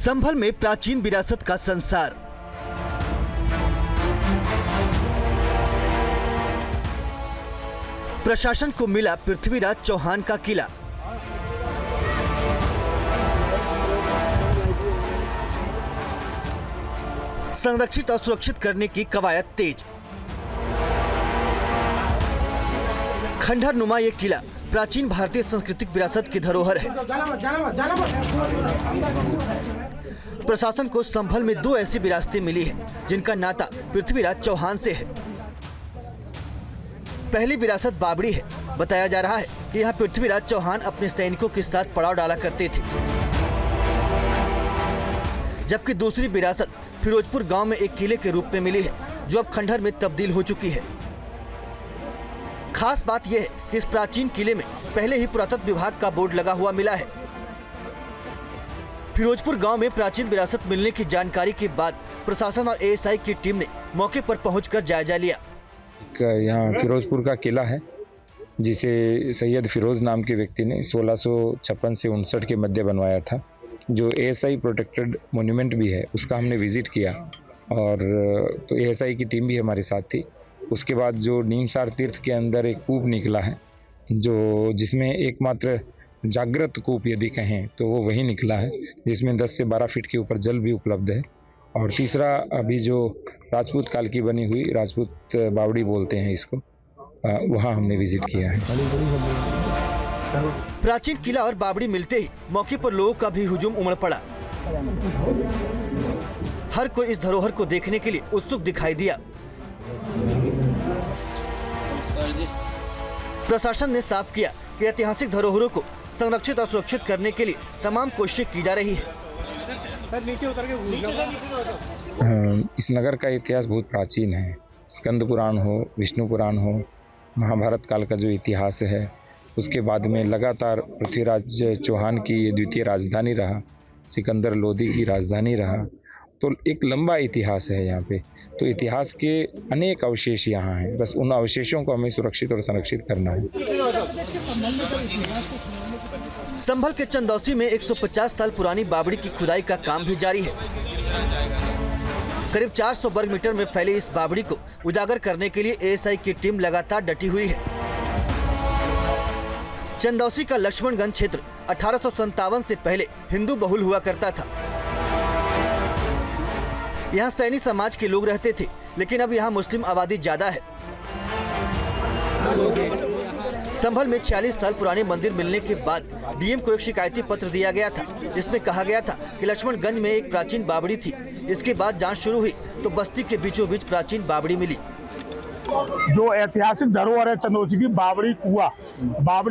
संभल में प्राचीन विरासत का संसार। प्रशासन को मिला पृथ्वीराज चौहान का किला। संरक्षित और सुरक्षित करने की कवायद तेज। खंडहर नुमा ये किला प्राचीन भारतीय सांस्कृतिक विरासत की धरोहर है। प्रशासन को संभल में 2 ऐसी विरासतें मिली हैं जिनका नाता पृथ्वीराज चौहान से है। पहली विरासत बावड़ी है। बताया जा रहा है कि यहाँ पृथ्वीराज चौहान अपने सैनिकों के साथ पड़ाव डाला करते थे। जबकि दूसरी विरासत फिरोजपुर गांव में एक किले के रूप में मिली है जो अब खंडहर में तब्दील हो चुकी है। खास बात यह है कि इस प्राचीन किले में पहले ही पुरातत्व विभाग का बोर्ड लगा हुआ मिला है। फिरोजपुर गांव में प्राचीन विरासत मिलने की जानकारी के बाद प्रशासन और एएसआई की टीम ने मौके पर पहुंचकर जायजा लिया। यहाँ फिरोजपुर का किला है जिसे सैयद फिरोज नाम के व्यक्ति ने 1656 से 59 के मध्य बनवाया था, जो एएसआई प्रोटेक्टेड मोन्यूमेंट भी है। उसका हमने विजिट किया और तो एएसआई की टीम भी हमारे साथ थी। उसके बाद जो नीमसार तीर्थ के अंदर एक कूप निकला है, जो जिसमें एकमात्र जागृत कूप यदि कहें तो वो वही निकला है, जिसमें 10 से 12 फीट के ऊपर जल भी उपलब्ध है। और तीसरा अभी जो राजपूत काल की बनी हुई राजपूत बावड़ी बोलते हैं इसको, वहाँ हमने विजिट किया है। प्राचीन किला और बावड़ी मिलते ही मौके पर लोगों का भी हुजूम उमड़ पड़ा। हर कोई इस धरोहर को देखने के लिए उत्सुक दिखाई दिया। प्रशासन ने साफ किया कि ऐतिहासिक धरोहरों को संरक्षित और सुरक्षित करने के लिए तमाम कोशिशें की जा रही है। इस नगर का इतिहास बहुत प्राचीन है। स्कंद पुराण हो, विष्णु पुराण हो, महाभारत काल का जो इतिहास है, उसके बाद में लगातार पृथ्वीराज चौहान की ये द्वितीय राजधानी रहा, सिकंदर लोदी की राजधानी रहा, तो एक लंबा इतिहास है यहाँ पे। तो इतिहास के अनेक अवशेष यहाँ हैं, बस उन अवशेषों को हमें सुरक्षित और संरक्षित करना है। संभल के चंदौसी में 150 साल पुरानी बावड़ी की खुदाई का काम भी जारी है। करीब 400 वर्ग मीटर में फैले इस बावड़ी को उजागर करने के लिए एएसआई की टीम लगातार डटी हुई है। चंदौसी का लक्ष्मणगंज क्षेत्र 1857 से पहले हिंदू बहुल हुआ करता था। यहाँ सैनी समाज के लोग रहते थे, लेकिन अब यहाँ मुस्लिम आबादी ज्यादा है। संभल में 46 साल पुराने मंदिर मिलने के बाद डीएम को एक शिकायती पत्र दिया गया था, जिसमें कहा गया था कि लक्ष्मणगंज में एक प्राचीन बावड़ी थी। इसके बाद जांच शुरू हुई तो बस्ती के बीचों बीच प्राचीन बावड़ी मिली। जो ऐतिहासिक धरोहर है चंदौसी की बावड़ी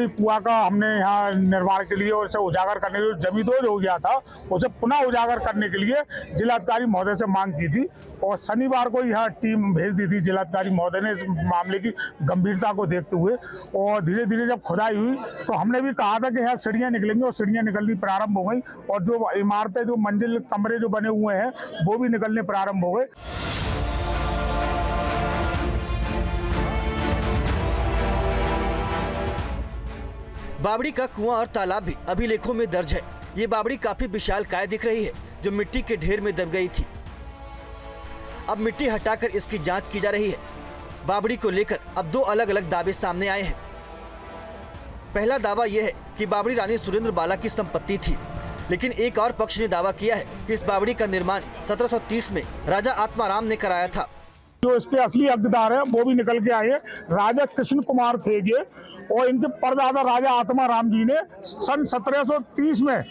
कुआं का हमने यहाँ निर्माण के लिए और इसे उजागर करने के लिए जमींदोज हो गया था, उसे पुनः उजागर करने के लिए जिलाधिकारी महोदय से मांग की थी और शनिवार को यहाँ टीम भेज दी थी जिलाधिकारी महोदय ने इस मामले की गंभीरता को देखते हुए। और धीरे धीरे जब खुदाई हुई तो हमने भी कहा था कि यहाँ सीढ़ियाँ निकलेंगी और सीढ़ियाँ निकलनी प्रारंभ हो गई और जो इमारतें, जो मंजिल कमरे जो बने हुए हैं वो भी निकलने प्रारंभ हो गए। बावड़ी का कुआं और तालाब भी अभिलेखों में दर्ज है। ये बावड़ी काफी विशालकाय दिख रही है, जो मिट्टी के ढेर में दब गई थी। अब मिट्टी हटाकर इसकी जांच की जा रही है। बावड़ी को लेकर अब 2 अलग अलग दावे सामने आए हैं। पहला दावा यह है कि बावड़ी रानी सुरेंद्र बाला की संपत्ति थी, लेकिन एक और पक्ष ने दावा किया है कि इस बावड़ी का निर्माण 1730 में राजा आत्माराम ने कराया था। जो इसके असली हकदार हैं वो भी निकल के आए हैं। राजा कृष्ण कुमार थे ये, और इनके परदादा राजा आत्माराम जी ने सन 1730 में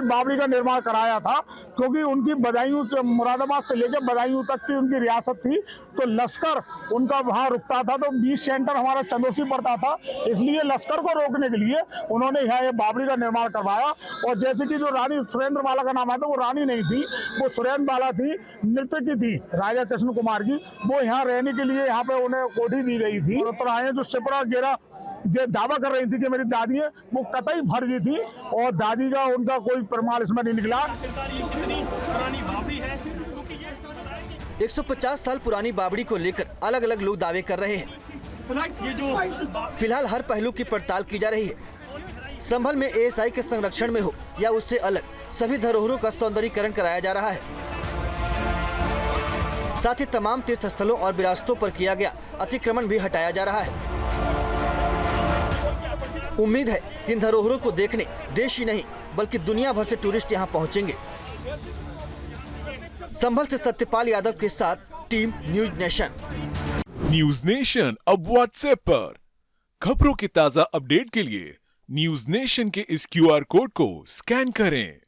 बावड़ी का निर्माण कराया था, क्योंकि उनकी बदायूं से, मुरादाबाद से लेकर बदायूं तक की उनकी रियासत थी, तो लश्कर उनका वहां रुकता था, तो 20 सेंटर हमारा चंदौसी पड़ता था, इसलिए लश्कर को रोकने के लिए उन्होंने यहाँ ये बावड़ी का निर्माण करवाया। और जैसे कि जो रानी सुरेंद्र बाला का नाम है, तो वो रानी नहीं थी, वो सुरेंद्र बाला थी, नृत्य की थी राजा कृष्ण कुमार की। वो यहाँ रहने के लिए यहाँ पे उन्हें कोठी दी गई थी। और आए जो सिपरा गेरा जो दावा कर रही थी कि मेरी दादी है, वो कतई फर्जी थी और दादी का उनका कोई प्रमाण इसमें नहीं निकला। 150 साल पुरानी बावड़ी को लेकर अलग अलग लोग दावे कर रहे हैं। फिलहाल हर पहलू की पड़ताल की जा रही है। संभल में एएसआई के संरक्षण में हो या उससे अलग, सभी धरोहरों का सौंदर्यीकरण कराया जा रहा है। साथ ही तमाम तीर्थ स्थलों और विरासतों पर किया गया अतिक्रमण भी हटाया जा रहा है। उम्मीद है कि इन धरोहरों को देखने देश ही नहीं बल्कि दुनिया भर से टूरिस्ट यहां पहुंचेंगे। संभल से सत्यपाल यादव के साथ team news nation. News nation अब व्हाट्सएप पर खबरों के ताजा अपडेट के लिए न्यूज नेशन के इस QR कोड को स्कैन करें।